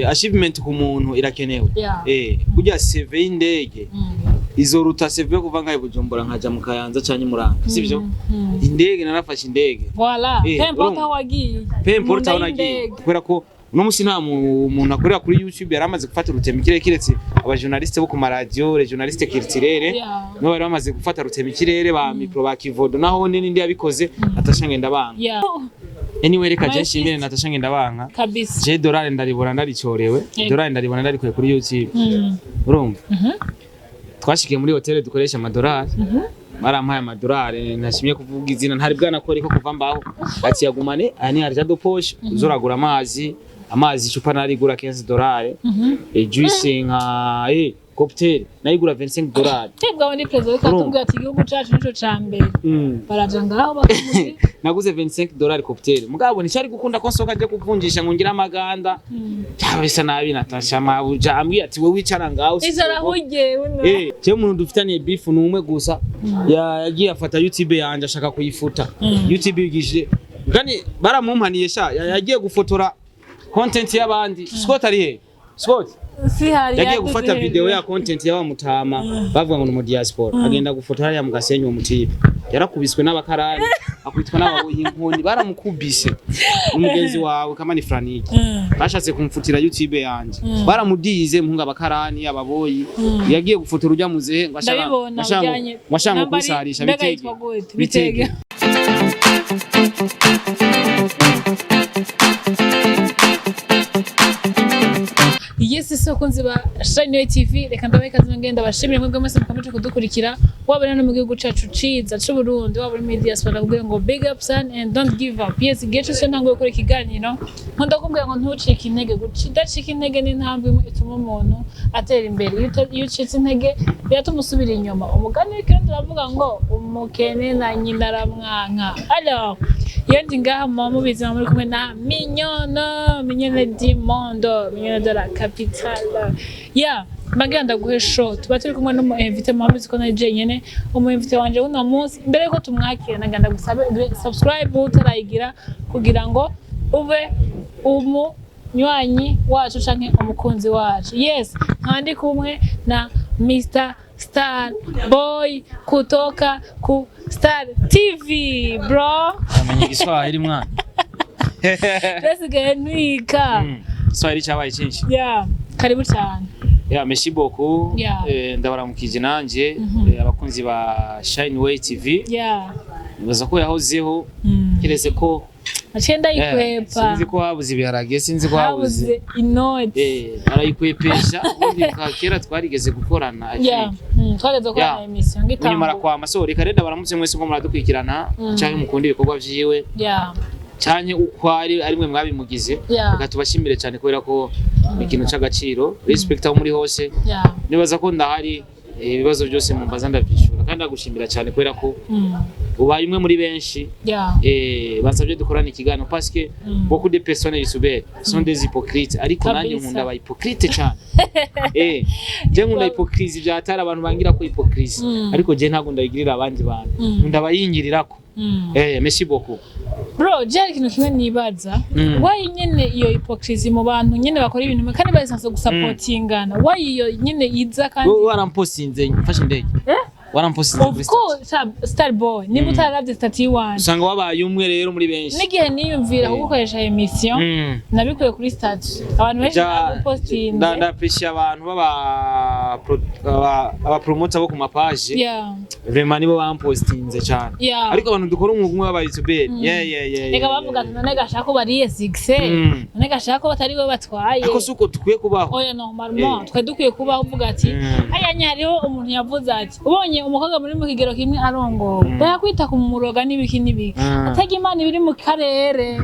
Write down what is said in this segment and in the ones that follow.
achievement ku muntu irakenewe. Burya CV y'indege izoruta CV yo kuva ngaye Bujumbura nkaja mu Kayanza canke Muranga, sivyo? Indege narafashe indege. Voilà, peu importe aho wagiye. Peu importe aho nagiye. Kubera ko uno musi nta umuntu akorera kuri YouTube yaramaze gufata rutema ikirere kiretse aba journaliste bo ku radio, les journalistes culturels no bari bamaze gufata rutema ikirere ba micro ba Kivodo naho nindi yabikoze Natasha Ngendabanga. Anyway reka je shimire Natasha Ngendabanga. Kabisa. Je dollar ndaribona ndaricorewe. Dollar ndaribona ndarikuye kuri YouTube. Urumva? Twashikiye muri hotel dukoresha amadolari. Barampaye amadolari ntashimye kuvuga izina ntari bwanakore ko kuva mbaho ati yagumane ani harja do poche uzoragura amazi icupa narigura $15 juice nka cocktail nayigura $25. Tebwa wandi president katubwira ati igihugu cacu nico cambere barajangaraho bakuzi naguze $25 cocktail mugabo nicari gukunda ko nsoka je kuvunjisha ngungira amaganda cyabisa nabi Natasha mabuja ambwiye ati we wicara ngaho izara hujye je umuntu dufitaniye beef numwe gusa yagiye afata YouTube yanje ashaka kuyifuta YouTube yigije ngani baramumpaniye sha yagiye gufotora content y'abandi Scott ari he Scott yagiye gufata video ya content ya Mutama bavuga ngo mu diaspora agenda gufotora ya mugasenyi wo mutipe yarakubiswe n'abakarani akwitwa n'ababoyi inkoni baramukubise umugenzi wawe kama ni Franiki bashatse kumfutira YouTube yanje baramudize mpunga abakarani ababoyi yagiye gufotora urya muzehe ngo ashaka kubisarisha bitege Yes soko nziba Shine TV reka ndabaye kazi ngenda bashimire mwebwe mwese mukomeje kudukurikira wabana no mu gihugu cacu ciza c'u Burundi wabura media spara kugira ngo big up son and don't give up. Yes get you ntango gukora ikiganiro nkunda kumbwira ngo ntucike intege gudacika intege ni ntambwe imwe ituma umuntu atera imbere iyo ucitse intege biratuma usubira inyuma umugani w'ikindi uravuga ngo umukene na nyina aramwanka. Alors yendi ngaha mubizi muri kumwe na Mignone du monde Mignone de la capitale bagenda guhe show tuba turi kumwe n'umu invité muhambizi ko naje nyene umu invité wanje uno munsi mbere yuko tumwakira naganda gusaba subscribe utarayigira kugira ngo ube umunywanyi wacu canke umukunzi wacu. Yes nkandi kumwe na Mr Star Boy kutoka ku Star TV bro amenye Kiswahili mwana Twesigaye ntwika Kiswahili cyabaye cyinshi karibu cyane merci beaucoup ndabaramukije nanje abakunzi ba Shine TV baza ko yahozeho kirese ko Achenda ikwepa sinzi ko habuze ibiharage sinzi ko habuze inoti arayikwepesha ubundi kera twarigeze gukorana twageze gukorana emission ngitanga nyuma kwa masore karenda baramutse mwese ko muradukwikirana cyane mukunda ibikorwa vyiwe cyane ukwari ari mwe mwabimugize gatubashimire cyane kubera ko ikintu c'agaciro respect aho muri hose nibaza ko ndahari ibibazo byose mumbaza ndavyishura kandi agushimira cyane kubera ko ubaye imwe muri benshi basabye dukorana ikiganiro parce que beaucoup de personnes ils sont des hypocrites ariko nanjye nkunda aba hypocrite cyane je nkunda hypocrisie byatara abantu bangira ko hypocrisie ariko je ntago ndayigirira abandi bantu nkunda abayingirirako merci beaucoup bro je kintu kimwe nibaza why nyene iyo hypocrisie mu bantu nyene bakora ibintu kandi basanzwe gusupportingana why iyo nyene iza kandi warampostinze mfashe ndege warampostinze of course Star Boy niba utaravye stati wanje usanga wabaye umwe rero muri benshi nigihe niyumvira gukoresha emission nabikuye kuri stati abantu benshi bapostinze ndapesha abantu aba promoter bo ku mapage vraiment nibo bampostinze cyane ariko abantu dukora umwuga umwe babaye YouTube reka bavuga none gashaka bariye 6 none gashaka ko batari we batwaye ako suko tukwiye kubaho oya normalement twe dukwiye kubaho uvuga ati aya nyariho umuntu yavuze ati ubonye umukobwa muri mu kigero kimwe arongo bayakwita ku muroga n'ibiki n'ibiki atega imana ibiri mu karere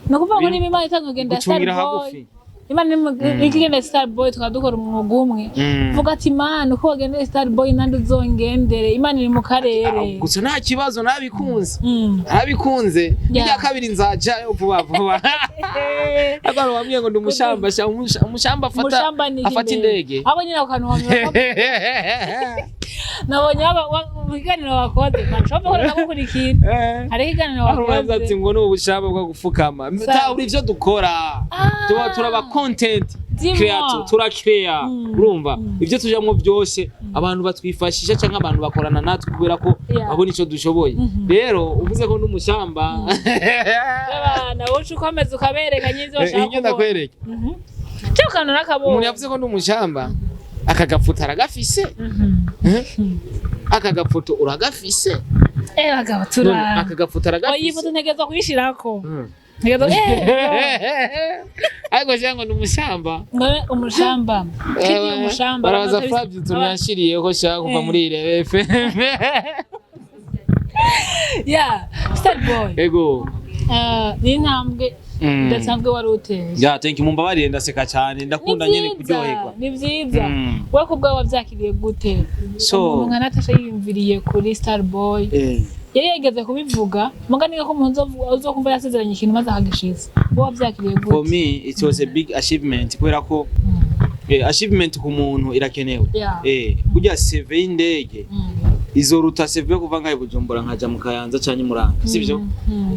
no kuvuga ngo n'imana itangagenda Star Boy imana n'ikigenda Star Boy tukadukora umwuga umwe vuga ati imana uko wagenda Star Boy nandi uzongendere imana iri mu karere gusa nta kibazo nabikunze ya kabiri nzaja vuba agora wamye ngo umushamba afata indege abo nyina kantu nabonye ibiganiro wakoze nashobora gukora gukurikira hari ikiganiro wakoze ati ngo no ubushamba bwo gufukama uri ivyo dukora turaba content creator turakrea urumva ivyo tujamwo byose abantu batwifashisha canke abantu bakorana natwe kubera ko babona ico dushoboye rero uvuze ko ndumushamba abana wocu komeza ukabereka nyizo bashaka ko ndakwereka cyo kantu nakabonye umuntu yavuze ko ndumushamba akagafuta aragafise akagafoto uragafise bagabo tura akagafoto aragafise oyifoto ntegeza kuyishirako ariko jango ndumushamba umushamba kidi umushamba baraza Fabio tunashiriyeho shaka kuva muri Irebe FM Starboy ego ni ntambwe ndasanzwe waruteye thank you mumbabarire ndaseka cyane ndakunda nyene kuryoherwa ni vyiza we kubwa wavyakiriye gute so nka Natasha yimviriye kuri Starboy yari yageze kubivuga muganiga ko umuntu uzokumva yasezeranye ikintu maze akagishiza wo wavyakiriye gute for me it was a big achievement kubera ko achievement ku muntu irakenewe kujya CV y'indege izoruta CV kuva ngaye Bujumbura nkaja mu Kayanza cyane Muranga sivyo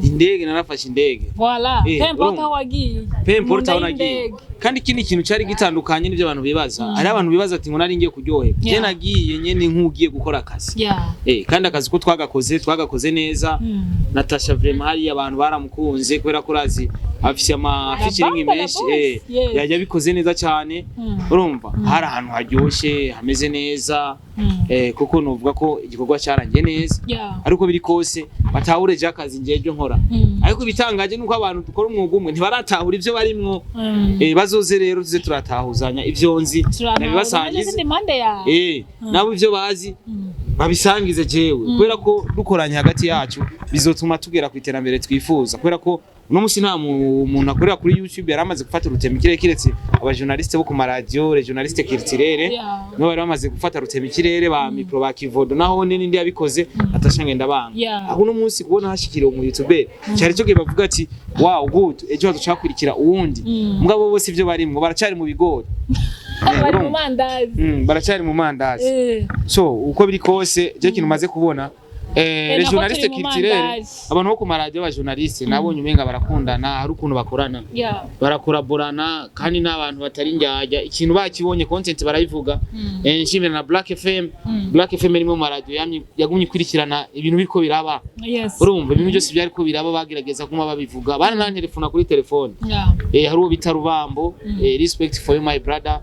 indege narafashe indege voilà pemporta wagiye pemporta wanagiye kandi kindi kintu cyari gitandukanye n'ibyo abantu bibaza ari abantu bibaza ati ngo nari ngiye kuryohe je nagiye nyene nkugiye gukora akazi kandi akazi ko twagakoze neza Natasha vraiment hari abantu baramukunze kubera ko razi afise ama featuring menshi yajya bikoze neza cyane urumva hari ahantu haryoshe hameze neza kuko novuga ko igikorwa cyarangiye neza ariko biri kose batawureje akazi ngeje nkora ariko bitangaje nuko abantu dukora umwuga umwe ntibaratahura ivyo barimwo bazoze rero tuze turatahuzanya ivyo nzi nabibasangize nabo ivyo bazi babisangize jewe kubera ko dukoranye hagati yacu bizotuma tugera ku iterambere twifuza kubera ko uno musi nta umuntu akorera kuri YouTube yaramaze gufata urutemi kiretse aba journaliste bo ku radio regionaliste culturelle no bari bamaze gufata urutemi kirere ba micro ba Kivodo naho nindi yabikoze atashanga ndabanga aho no musi kubona hashikiriye mu YouTube cyari cyo bavuga ati wow good ejo ducakurikira uwundi mugabo bose ivyo barimwo baracari mu bigori baracari mu mandazi so uko biri kose je kintu maze kubona journaliste culturelle abantu bo ku radio ba journaliste nabonye umenga barakundana hari ukuntu bakorana barakoraborana kandi n'abantu batari njyajya ikintu bakibonye content barayivuga nshimira na Black FM irimo mu radio yagumye kurikirana ibintu biko biraba urumva ibintu byose byari ko biraba bagerageza kuma babivuga bana na telefona kuri telefone hari uwo bita Rubambo respect for you my brother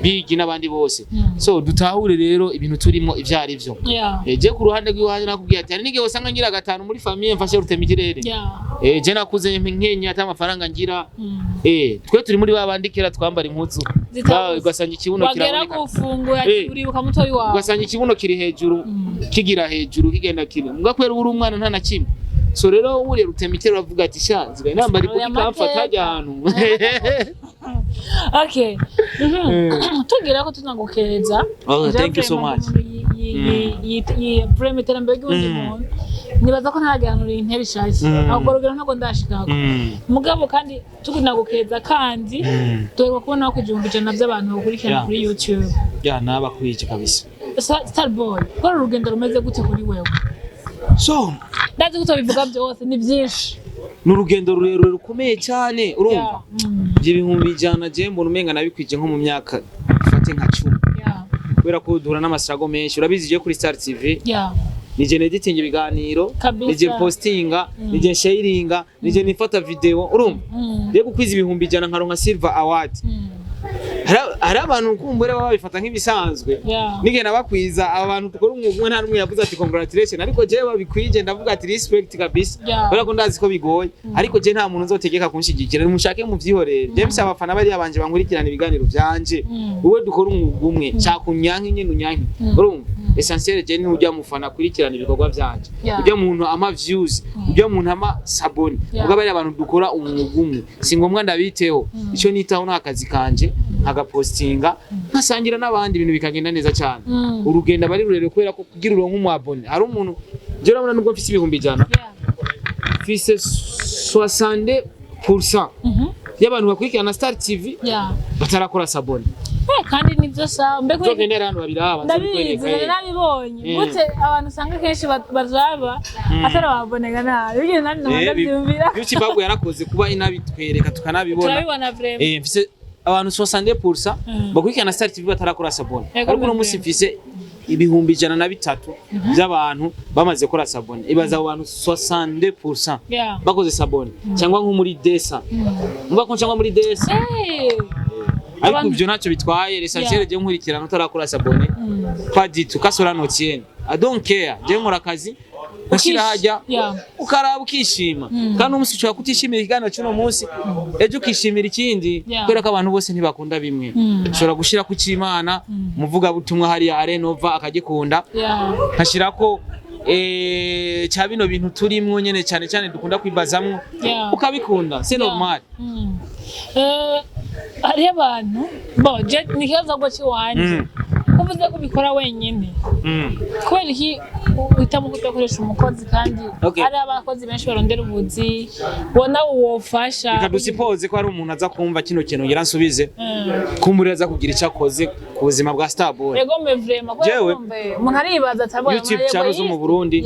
big n'abandi bose so dutahure rero ibintu turimo ivyari byo je ku ruhande rw'iwanyu nakubwiye ati nige wasanga ngira gatanu muri famille mfashe rutema ikirere je nakuze nkenya ata amafaranga ngira twe turi muri babandikira twambara impuzu ugasanga ikibuno kiraboneka gufungura uribuka mutoyi wawe ugasanga ikibuno kiri hejuru kigira hejuru kigenda kiri mugakwera uri umwana nta na kimwe so rero uri rutema ikirere avuga ati shanzwe inamba iri kukamfata hajya ahantu okay tugira ko tunagukereza thank you so much iyi prime iterambere ry'undi muntu nibaza ko ntaganura intebe ishaje akorogera ntago ndashikako mugabo kandi tukunagukeza kandi tuwe kubona ko 100 by'abantu bakurikirana kuri YouTube naba kwije kabisa Starboy ko urugendo rumeze gute kuri wewe so ndazi ko bivuga byose ni byinshi n'urugendo rurerure rukomeye cyane urumva ibihumbi ijana je mbona umenga nabikwije nko mu myaka ifate nka 10 kubera ko duhura n'amasirago menshi urabizi je kuri Star TV nije neditinga ibiganiro nije postinga nije sharinga nije nifata video urumva rego kwiza ibihumbi ijana nkaronka silver award hari abantu kumbure baba bifata nk'ibisanzwe nige nabakwiza abantu dukora umwuga nta numwe yavuze ati congratulations ariko je babikwije ndavuga ati respect kabisa kubera ko ndazi ko bigoye ariko je nta muntu uzotegeka kunshigikira mushake mu vyihorere je mse abafana bari abanje bankurikirana ibiganiro byanje wowe dukora umwuga umwe cyakunyanka nyene unyanka urumva essentiel je ni ujya mufana kurikirana ibikorwa byanje ujya muntu ama views ujya muntu ama sabone ubwo bari abantu dukora umwuga umwe singombwa ndabiteho ico nitaho n'akazi kanje agapostinga nkasangira n'abandi ibintu bikagenda neza cyane urugenda bari rurere kubera ko kugira uronka umwabone hari umuntu je urabona nubwo mfise ibihumbi ijana mfise 60% y'abantu bakurikirana Star TV batarakora sabone kandi nibyo sawa mbeko uzogendera hano babiraba ndabizi nabibonye gute abantu usanga kenshi bazaba atari baboneka nabi bigeze nani ndabyumvira yuki bagu yarakoze kuba inabitwereka tukanabibona turabibona vraiment mfise abantu 60% bakurikirana Star TV batarakora sabone ariko no musi mfise ibihumbi 103 by'abantu bamaze gukora sabone ibaza abo bantu 60% bakoze sabone cyangwa nko muri desa mvuga ko cyangwa muri desa ariko ibyo ntacyo bitwaye l'essentiel je nkurikirana utarakora sabone pas tukasora notienne I don't care je nkora akazi ukashira hajya ukaraba ukishima kandi umunsi ushobora kutishimira ikiganiro cy'uno munsi ejo ukishimira ikindi kubera ko abantu bose ntibakunda bimwe ushobora gushira ku cy'Imana muvuga butumwa hari Arenova akagikunda nkashira ko cya bino bintu turimwo nyene cyane cyane dukunda kwibazamwo ukabikunda c'est normal hari abantu je nikibaza ngo kiwanje kuvuze ko bikora wenyine kubera iki uhitamo kudakoresha umukozi kandi ari abakozi benshi barondera ubuzi bona wofasha bikadusipoze ko hari umuntu aza kumva kino kintu ngira nsubize kumurira aza kugira icyo akoze ku buzima bwa Starboy yego me vraiment ko umuntu aribaza atabona YouTube channel zo mu Burundi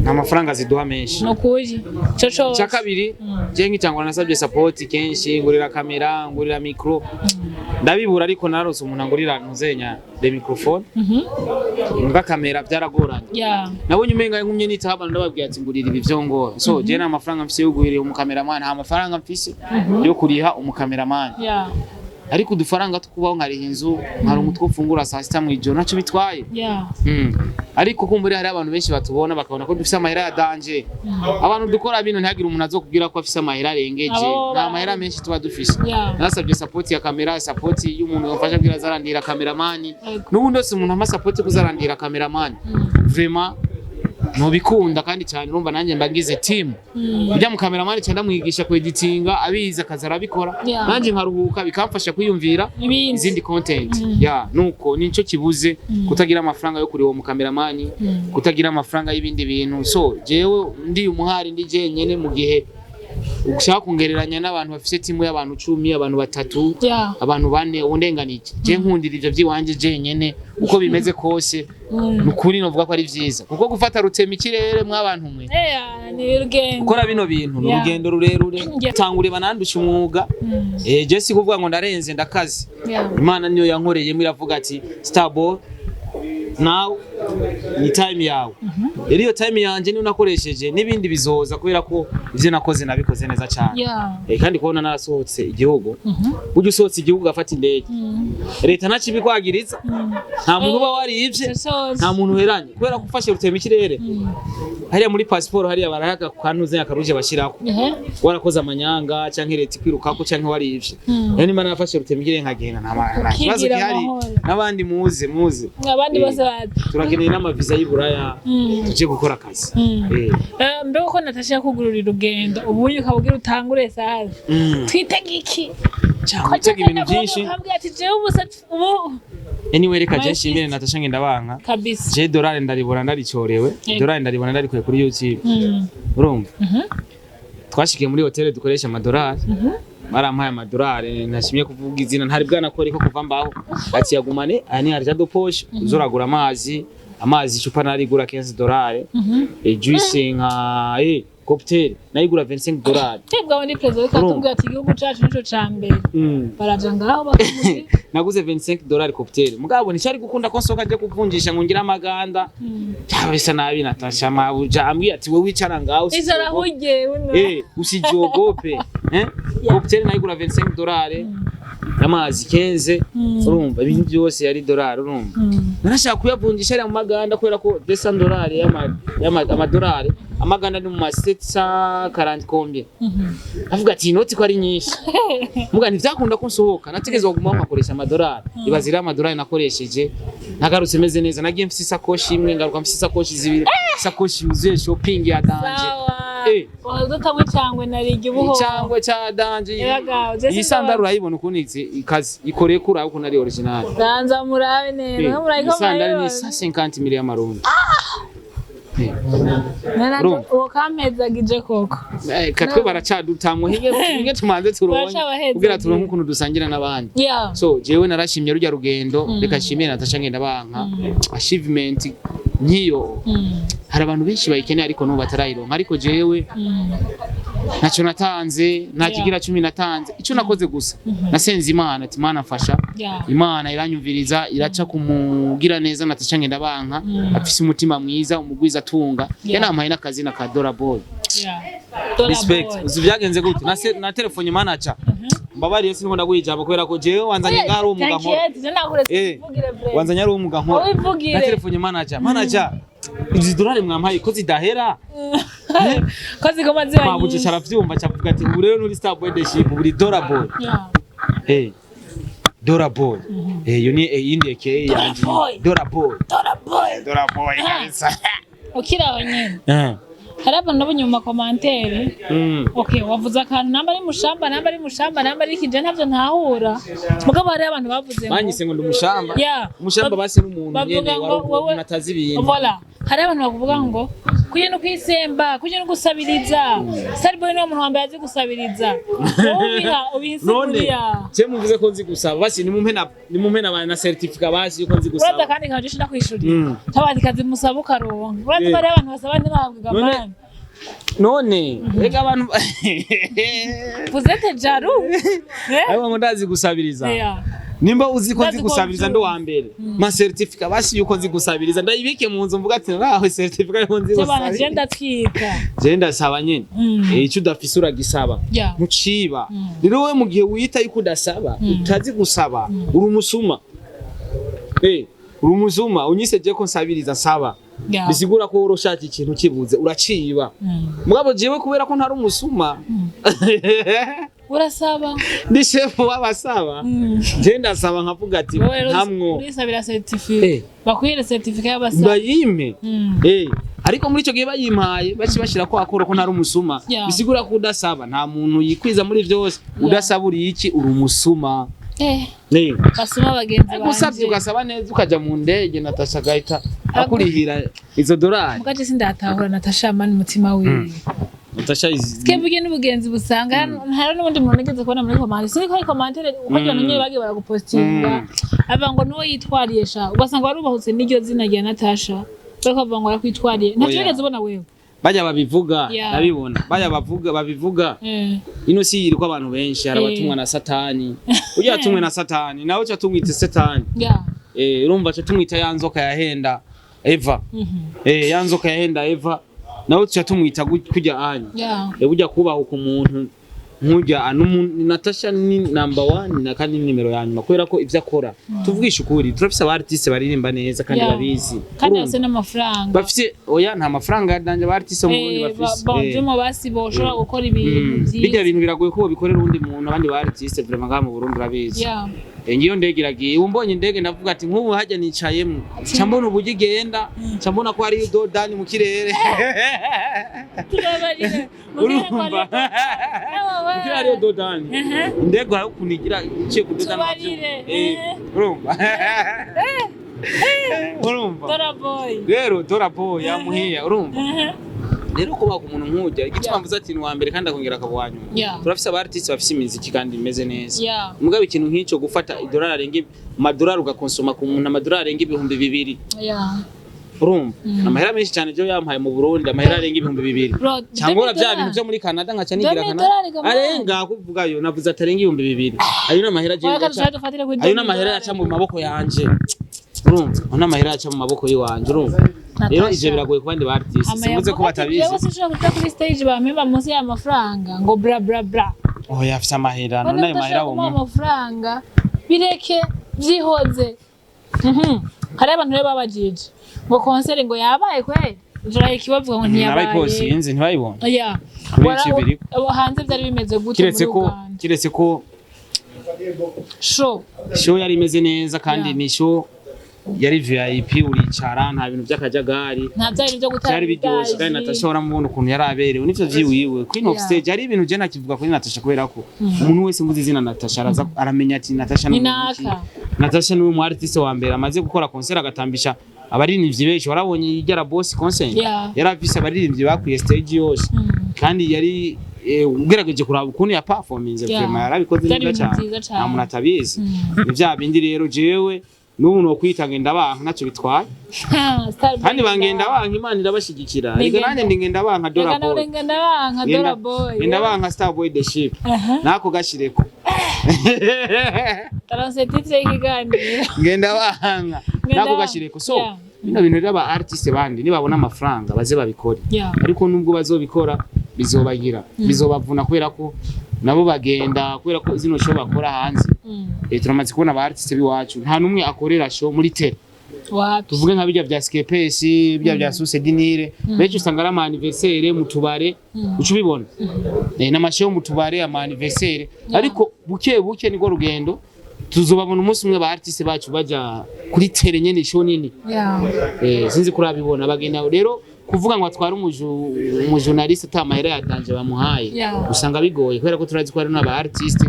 nta mafaranga ziduha menshi nokuri coco cya kabiri je nkitangwa nasabye support kenshi ngurira kamera ngurira micro ndabibura ariko narose umuntu angurira ntuzenya de microphone nga kamera byaragoranye nabonye umenga nkumye nitaba ndababwiye ati ngurira ibi vyongora so je na amafaranga mfise yo guhirira umukameraman nta mafaranga mfise yo kuriha umukameraman ariko udufaranga tukubaho nkariha inzu nkari umutwe ufungura saa 6 mu ijoro naco bitwaye ariko kumbure hari abantu benshi batubona bakabona ko dufise amahera ya danger abantu dukora bino ntihagire umuntu azokubwira ko afise amahera arengeje nta mahera menshi tuba dufise nasabye support ya kamera support y'umuntu yofasha kugira zarandira cameraman n'ubundi wese umuntu ama support kuzarandira cameraman vraiment nubikunda kandi cyane urumva nanjye mbagize team ujya mu cameraman cyenda mwigisha ku editinga abiza akazara bikora nanjye nkaruhuka bikamfasha kwiyumvira izindi content nuko nico kibuze kutagira amafaranga yo kuri uwo mu cameraman kutagira amafaranga y'ibindi bintu so jewe ndi umuhari ndi je nyene mu gihe ugushaka kungereranya n'abantu bafise timu y'abantu 10 abantu 3 abantu 4 undenganije je nkundira ivyo byiwanje je nyene uko bimeze kose nukuri novuga ko ari vyiza kuko gufata rutema ikirere mw'abantu mwe ni urugendo ukora bino bintu n'urugendo rurerure tangure banandusha umwuga je si kuvuga ngo ndarenze ndakazi Imana niyo yankoreye miravuga ati Starboy now ni time yawe iyo time yanje ni nakoresheje nibindi bizoza kubera ko ivyo nakoze nabikoze neza cyane kandi kubona narasohotse igihugu uje usohotse igihugu gafata indege leta ntakibikwagiriza nta muntu uba warivye nta muntu heranye kubera ko ufashe rutema ikirere hariya muri passport hariya barahaga kwantuze yakaruje bashirako warakoze amanyanga canke leta kwirukako canke warivye rero nimba nafashe rutema ikirere nkagenda nta kibazo gihari n'abandi muze abandi bose turakeneye n'amaviza y'Iburaya tuje gukora akazi mbego ko Natasha yakugururira urugendo ubuye ukabwira utangure saha twitege iki cyangwa twitege ibintu byinshi ambwiye ati jewe ubu anyway reka je nshimire Natasha ngenda banka kabisa je dollar ndaribona ndaricorewe dollar ndaribona ndarikuye kuri YouTube urumva twashikiye muri hotel dukoresha amadolari barampaye amadolari ntashimye kuvuga izina ntari bwanakore ko kuva mbaho ati yagumane ani harja do poche uzoragura amazi icupa narigura $15 juice nka cocktail nayigura $25 tebwa ni president katubwira ati igihugu cyacu nico cambere baraja ngaho bakuzi naguze $25 cocktail mugabo nicari gukunda ko nsoka je kuvunjisha ngo ngira amaganda bisa nabi Natasha mabuja ambwiye ati wowe wicara ngaho izara hujye usijogope cocktail nayigura $25 amazi 15 urumva ibintu byose yari $, urumva narashaka kuyavunjisha ari mu maganda kubera ko $200 y'amadolari amaganda ni mu 740 combien avuga ati inoti ko ari nyinshi muga ntivyakunda ko nsohoka nategezwe kuguma nkakoresha amadolari ibazira amadolari nakoresheje nagarutse meze neza nagiye mfise isakoshi imwe ngaruka mfise isakoshi zibiri isakoshi yuzuye shopping ya danje wadotamwe cyangwe narige ubuho cyangwe cya danje iyi sandari urayibona ukunitse ikazi ikoreye kuri aho kunari original danza murabe neza murayiko sandari ni 50 million y'amarundi Nana uwo kampezagije koko. Katwe baracadutamwe hinge tumanze turonke kugira turonke ukuntu dusangira n'abandi. So jewe narashimye rujya rugendo reka shimye Natasha ngenda banka achievement nkiyo. Hari abantu benshi bayikeneye ariko no batarayironka ariko jewe naco natanze nakigira 10 natanze ico nakoze gusa nasenze Imana ati Imana afasha Imana iranyumviriza iraca kumugira neza Natasha ngenda banka afise umutima mwiza umugwiza atunga yanampaye n'akazina ka Dora Boy. Respect uzivyagenze gute na telefone manager mbabari yose ngo ndagwijaba kubera ko jewe wanzanye ngari umuganko wanzanye ari umuganko na telefone manager izi dolari mwampaye ko zidahera ko zigoma ziba babuje cyaravyumva cyavuga ati ubu rero nuri Star Boy Deship buri Dora Boy Dora Boy yo ni indi ke yanje Dora Boy kabisa ukiraho nyene hari abantu nabonye mu commentaire okay wavuze akantu namba ari mushamba namba ari kije ntavyo ntahura mugabo hari abantu bavuze ngo banyise ngo umushamba basi n'umuntu nyene wari natazi ibintu voilà hari abantu bavuga ngo kuye no kwisemba kuye no gusabiriza Star Boy no muntu wambaye azi gusabiriza ubinsigurira je muvuze ko nzi gusaba basi ni mumpena na certificate basi yuko nzi gusaba uraza kandi kaje shina kwishurira tabandi kazi musaba ukaronka uraza bari abantu basaba ntibahabwa gamani none rega abantu vous êtes jaloux abo ngo ndazi gusabiriza nimba uzi ko nzi gusabiriza ndo wa mbere ma certificate basi yuko nzi gusabiriza ndayibike mu nzu mvuga ati naho certificate yuko nzi gusabiriza agenda twika genda saba nyene icyo udafise uragisaba ntuciba rero we mu gihe wita yuko udasaba utazi gusaba uri umusuma uri umusuma unyiseje ko nsabiriza saba bisigura ko uroshaka ikintu kibuze uraciba mugabo jewe kubera ko ntari umusuma urasaba ndi chef w'abasaba je ndasaba nkavuga ati ntamwo urisabira certificate bakwire certificate y'abasaba bayime ariko muri ico gihe bayimpaye baci bashira ko akora ko ntari umusuma bisigura ko udasaba nta muntu yikwiza muri vyose udasaba uri iki uri umusuma basuma bagenzi banje gusabye ugasaba neza ukaja mu ndege Natasha gaita akurihira izo dolari mugaje sindatahura Natasha mani mutima wiwe Natasha skebuje n'ubugenzi busanga hari n'ubundi muntu nigeze kubona muri comment siniko ari commentaire ukagira nonye bagiye baragupostinga ava ngo no yitwariye sha ugasanga warubahutse n'iryo zina rya Natasha bakavuga ngo arakwitwariye ntacigeze ubona wewe bajya babivuga nabibona bajya babivuga ino si yiriko abantu benshi arabatumwa na satani ujya tumwe na satani nawe cyo tumwite satani urumva cyo tumwita yanzoka yahenda Eva yanzoka yahenda Eva nawe cyo tumwita kujya anya ujya kubaho ku muntu nkujya Natasha ni number 1 na kandi nimero ya nyuma kubera ko ivyo akora tuvugisha ukuri turafise aba artiste baririmba neza kandi babizi kandi bafise n'amafaranga bafise oya nta mafaranga danje ba artiste mu Burundi bafise bonjumo basi boshora gukora ibintu byiza bijya bintu biragoye ko bikorera undi muntu abandi ba artiste vraiment nga mu Burundi babizi ngiyo ndegiragiye umbonye ndege ndavuga ati nk'ubu hajya nicayemo cyambona ubugi genda cyambona ko ari Dodani mu kirere tubabarire urumva kira ari Dodani ndego aho kunigira cye kudodana urumva urumva Dora Boy yamuhiya urumva rero kuba ku muntu nkujya igituma mvuze ati ni wa mbere kandi akongera akabwanyu turafise aba artiste bafise imiziki kandi imeze neza mugabe ikintu nk'ico gufata idolari arenge amadolari ugakonsoma ku muntu amadolari arenge 2,000 urumva amahera menshi cyane je yampaye mu Burundi amahera arenge 2,000 cyangwa bya bintu byo muri Canada ngaca nigira kana arenga kuvuga yo navuze atarenge 2,000 ayo n'amahera je ayo n'amahera yaca mu maboko yanje urumva ona amahera yaca mu maboko yiwanje urumva rero ije biragoye ku bandi ba artiste simuze ko batabizi yewe sinshobora kuja kuri stage bamemba munsi y'amafaranga ngo bra bra bra yafise amahera none ayo mahera wo amafaranga bireke vyihoze hari abantu rero babajije ngo concert ngo yabaye kwe jora ikibavuga ngo ntiyabaye nabaye posi inzi ntibayibona hanze byari bimeze gute kiretse ko show yari imeze neza kandi ni show yari VIP uricara nta bintu by'akajagari nta byari byo gutara byari biryoshye kandi Natasha uramubona ukuntu yari aberewe nivyo vyiwiwe Queen of Stage ari ibintu je nakivuga kuri Natasha kubera ko umuntu wese nguzi izina Natasha araza aramenya ati Natasha ni Natasha ni mu artiste wa mbere amaze gukora concert agatambisha abaririmbyi benshi warabonye igera boss concert yaravise abaririmbyi bakwiye stage yose kandi yari ugerageje kuraba ukuntu ya performance vraiment yarabikoze neza cyane nta muntu atabizi ibya bindi rero jewe n'ubu no kwitanga ndabanka naco bitwaye kandi bangenda banka Imana irabashigikira rega nanjye ndingenda banka Dora Boy ngenda banka Star Boy the Ship nako gashireko taranse titre ikiganiro ngenda banka nako gashireko so bino bintu raba artiste bandi nibabona amafaranga baze babikore ariko nubwo bazobikora bizobagira bizobavuna kubera ko nabo bagenda kubera ko zino show bakora hanze turamaze kubona aba artiste biwacu nta numwe akorera show muri tele tuvuge nka bijya bya Skepes bijya bya Susedinire benshi usanga ari anniversaire mu tubare ucu bibona n'amashow mu tubare ama anniversaire ariko buke niko rugendo tuzobabona umunsi umwe ba artiste bacu baja kuri tele nyene show nini sinzi kurabibona bagenda rero kuvuga ngo atwara umujournaliste atamahera yadanje bamuhaye usanga bigoye kubera ko turazi ko ari n'aba artiste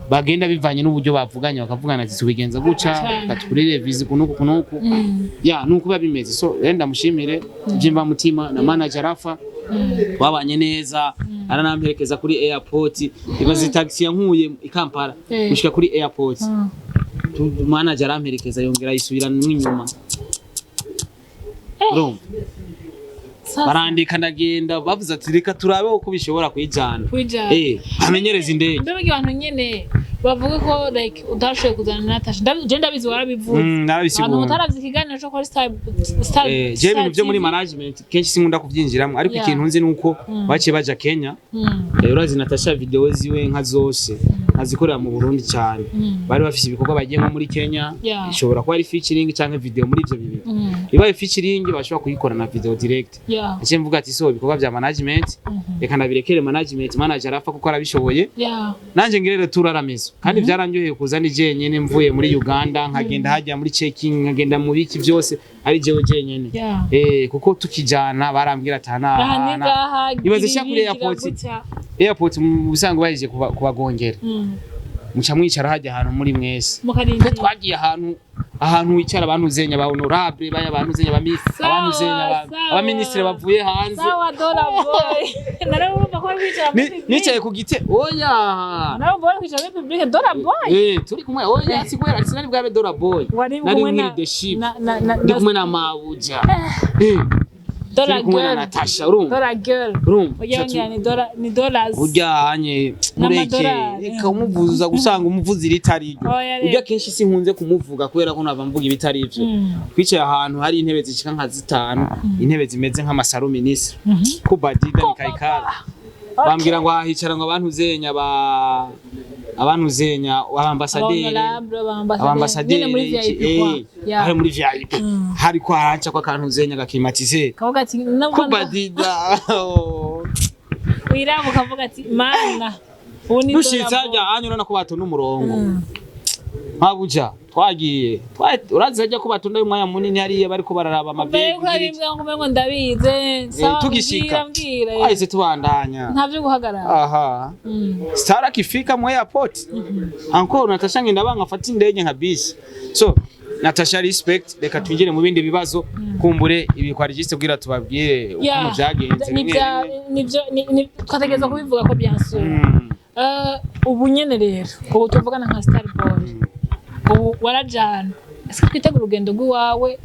bagenda bivanye n'uburyo bavuganye bakavugana ati tubigenza guca katukurire vizi kunuku nuko babimeze so renda mushimire jimba mutima na manager Rafa babanye neza aranamperekeza kuri airport ibaze taxi yankuye i Kampala gushika kuri airport manager aramperekeza yongera yisubira n'inyuma barandika ndagenda bavuze ati reka turabe uko bishobora kwijana amenyereza indege mbega abantu nyene bavuga ko like udashoye kuzana Natasha je ndabizi warabivuze abantu mutaravye ikiganiro cyo kuri Star je ibintu byo muri management kenshi sinkunda kubyinjiramo ariko ikintu nzi nuko bace baja Kenya urazi Natasha video ziwe nka zose azikorera mu Burundi cyane bari bafise ibikorwa bagiye nko muri Kenya ishobora kuba ari featuring canke video muri ivyo bibiri ibaye featuring bashobora kuyikora na video direct ese mvuga ati so ibikorwa bya management reka nabirekere management manager Rafa kuko arabishoboye nanje ngirere turaramezo kandi byaranyoheye kuza ni je nyene mvuye muri Uganda nkagenda hajya muri checking nkagenda mu biki byose ari jewe je nyene kuko tukijana barambwira atana ibaze cya kuri airport musango baje kubagongera muca mwicara hajya ahantu muri mwese twagiye ahantu wicara abantu zenya ba honorable baya abantu zenya abantu zenya aba ministre bavuye hanze sawa Dora Boy narabumva ko bicara nicaye ku gite oya narabumva kwicara muri public Dora Boy turi kumwe oya sigwera sinari bwabe Dora Boy nari muri the ship ndi kumwe na Mabuja Dora girl Natasha urumva oya ni dollars ujyanye mureke reka umuvuza gusanga umuvuzi ritari ryo ujya kenshi sinkunze kumuvuga kubera ko nava mvuga ibitari ivyo twicaye ahantu hari intebe zishika nka zitanu intebe zimeze nk'amasaro ministre ko badida nikaikara bambwira ngo ahicara ngo abantu zenya abambasaderi ari muri VIP hari ko haranca kwa kantu zenya gakimatize kavuga ati ko badida wiramu kavuga ati mana uni dushitsa ajya anyura nako batona umurongo Mabuja twagiye urazi hajya ko batunda umwanya munini hariye bariko bararaba amabegi ngo ndabize sawa tugishika ahise tubandanya ntavyo guhagarara aha Star akifika mu airport encore Natasha ngenda banga afata indege nka bisi so Natasha respect reka twinjire mu bindi bibazo kumbure ibikwa registre kugira tubabwire uko byagenze nivyo twategeza kubivuga ko byansura ubu nyene rero ubu tuvugana nka Star Boy ubu warajana ese kwitegura urugendo rwawe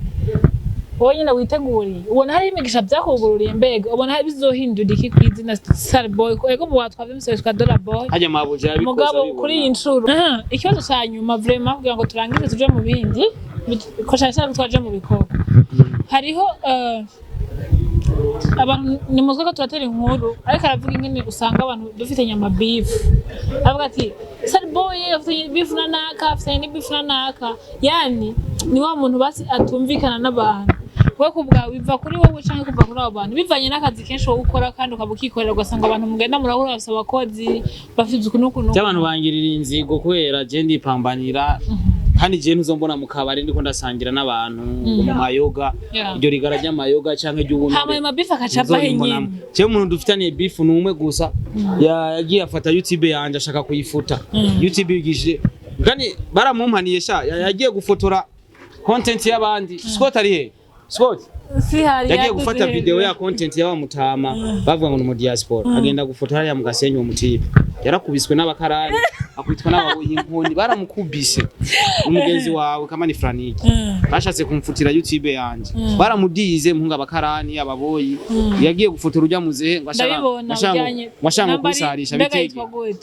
wowe nyine witeguriye ubona hari imigisha byakugururiye mbega ubona bizohindura iki kwizina Star Boy ego mu watwavye musebe kwa Dora Boy hajya Mabuja yabikoze mugabo kuri iyi ncuro ikibazo cya nyuma vraiment kugira ngo turangize tuje mu bindi ko cyane twaje mu bikorwa hariho abantu ni muzwe ko turatera inkuru ariko aravuga ingene usanga abantu dufitanye ama beef avuga ati Star Boy afitanye beef na naka afitanye beef na naka yani ni wa muntu basi atumvikana n'abantu we kubwawe biva kuri wowe canke kuva kuri abo bantu bivanye n'akazi kenshi wo gukora kandi ukabukikorera ugasanga abantu mugenda murahura bafite abakozi bafite ukunukunuku cy'abantu bangirira inzigo kwera je ndipambanira kandi je ntuzombona mu kabari ndiko ndasangira n'abantu mu mayoga iryo rigara ry'amayoga canke ry'ubuntu hama mabifa kacapa henyine je umuntu dufitaniye beef numwe gusa yagiye afata YouTube yanje ashaka kuyifuta YouTube yigishije kandi baramumpaniye sha yagiye gufotora content y'abandi Scott ari he Scott si hari yagiye gufata video ya content ya wa mutama bavuga ngo mu diaspora agenda gufotora hariya mu Gasenyi mu mutibe yarakubiswe n'abakarani akwitwa n'ababoyi inkoni baramukubise umugenzi wawe kama ni Franiki bashatse kumfutira YouTube yanje baramudize muhunga abakarani ababoyi yagiye gufotora urya muzehe ngashaka kubisarisha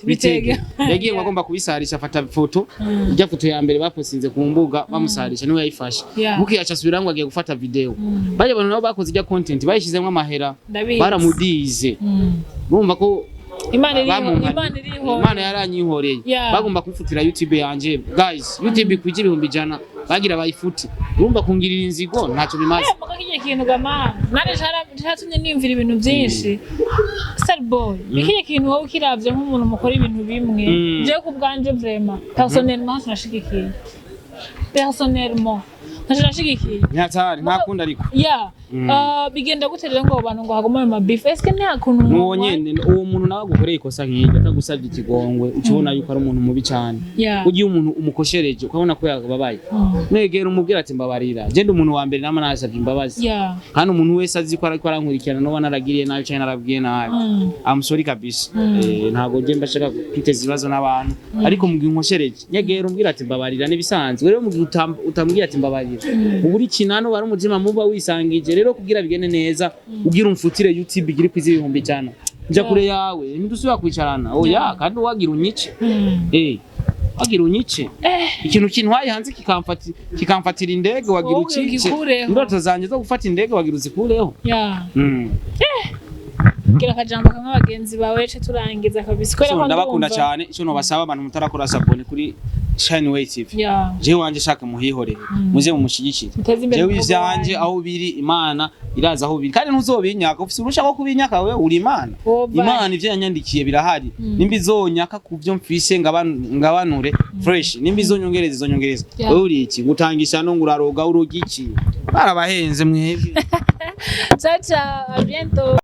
bitege yagiye ngagomba kubisarisha afata foto urya foto ya mbere baposinze ku mbuga bamusarisha niwe yayifashe buki acasubira ngo agiye gufata video baje abantu nabo bakoze irya content bayishizemo amahera baramudize urumva ko Imana yaranyihoreye bagomba kumfutira YouTube yanje guys YouTube kwije 100 bagira bayifuti urumva kungirira inzigo ntacyo bimaze mukakiye kintu gama nare cyatumye nimvira ibintu byinshi Starboy ikiye kintu wowe kiravye nk'umuntu mukora ibintu bimwe je ku bwanje vraiment personnellement nashigikiye personnellement nashigikiye nyatari ntakunda ariko bigenda guterera ngo abantu ngo hagoma mu beef eske nta kuntu nuwo nyene uwo muntu nawe gukoreye ikosa nk'iryo atagusabye ikigongwe ukibona yuko ari umuntu mubi cyane ugiye umuntu umukoshereje ukabona ko yagababaye negera umubwira ati mbabarira je ndi umuntu wa mbere nama nasabye imbabazi hano umuntu wese azi ko arankurikirana no banaragiriye nayo cyane narabwiye nayo I'm sorry kabisa ntago je mbashaka kwiteza ibibazo n'abantu ariko mugihe unkoshereje negera umbwira ati mbabarira nibisanzwe rero mugihe utambwira ati mbabarira uburi kinano bari umutima muba wisangije rero kugira bigene neza ugira umfutire YouTube igiri kwizi 100 nja kure yawe ntidusubira kwicarana oya kandi wagira unyice wagira unyice ikintu kintwaye hanze kikamfatira indege wagira ukice ndoto zanje zo gufata indege wagira uzikureho kira kajambo kamwe abagenzi bawe ce turangiza kabisa kwera ko ndabakunda cyane ico no basaba abantu mutarakora sabone kuri Shineway TV je wanje shaka muhihorere muze mumushyigikire je ivyanje aho biri Imana iraza aho biri kandi ntuzobinyaka ufise urusha ko kubinyaka wewe uri Imana Imana ivyo yanyandikiye birahari nimba izonyaka kuvyo mfise ngabanure fresh nimba izonyongereza izonyongereza wewe uri iki gutangisha no nguraroga urugiki barabahenze mwebwe ciao ciao à bientôt